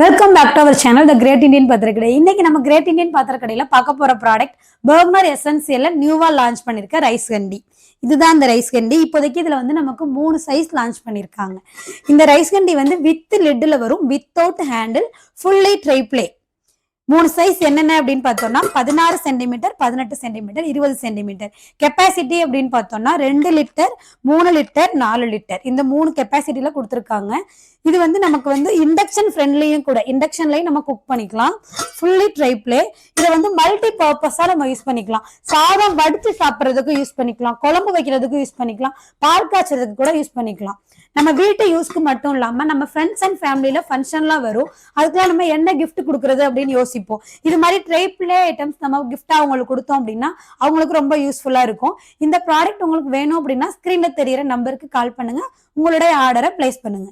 Welcome back to our channel the great Indian பாத்திரக்கடை. இன்னைக்கு நம்ம கிரேட் இண்டியன் பாத்திரக்கடையில பார்க்க போற ப்ராடக்ட் பர்கனர் எசென்சியல்ல நியூவா லான்ச் பண்ணிருக்க ரைஸ் கண்டி. இதுதான் இந்த ரைஸ் கண்டி. இப்போதைக்கு இதுல வந்து நமக்கு 3 சைஸ் லான்ச் பண்ணிருக்காங்க. இந்த ரைஸ் கண்டி வந்து வித் லிட்ல வரும், without handle, fully try play. 3 size என்னென்ன அப்படின்னு பார்த்தோம்னா 16 சென்டிமீட்டர், 18 சென்டிமீட்டர், 20 சென்டிமீட்டர். கெப்பாசிட்டி அப்படின்னு பார்த்தோம்னா 2 லிட்டர், 3 லிட்டர், 4 லிட்டர், இந்த 3 கெப்பாசிட்டில கொடுத்துருக்காங்க. இது வந்து நமக்கு வந்து இண்டக்ஷன் ஃப்ரெண்ட்லியும் கூட. இண்டக்ஷன்லயும் நம்ம குக் பண்ணிக்கலாம். Fully try play. இதை வந்து மல்டி பர்பஸா நம்ம யூஸ் பண்ணிக்கலாம். சாதம் வடிச்சு சாப்பிட்றதுக்கு யூஸ் பண்ணிக்கலாம், குழம்பு வைக்கிறதுக்கு யூஸ் பண்ணிக்கலாம், பால் காய்ச்சறதுக்கு கூட யூஸ் பண்ணிக்கலாம். நம்ம வீட்டு யூஸ்க்கு மட்டும் இல்லாம நம்ம ஃப்ரெண்ட்ஸ் அண்ட் ஃபேமிலியில ஃபங்க்ஷன்லாம் வரும், அதுக்கெல்லாம் நம்ம என்ன கிஃப்ட் கொடுக்குறது அப்படின்னு யோசிப்போம். இது மாதிரி ட்ரை பிளே ஐட்டம்ஸ் நம்ம கிஃப்டா அவங்களுக்கு கொடுத்தோம் அப்படின்னா அவங்களுக்கு ரொம்ப யூஸ்ஃபுல்லா இருக்கும். இந்த ப்ராடக்ட் உங்களுக்கு வேணும் அப்படின்னா ஸ்கிரீன்ல தெரியிற நம்பருக்கு கால் பண்ணுங்க, உங்களுடைய ஆர்டரை பிளேஸ் பண்ணுங்க.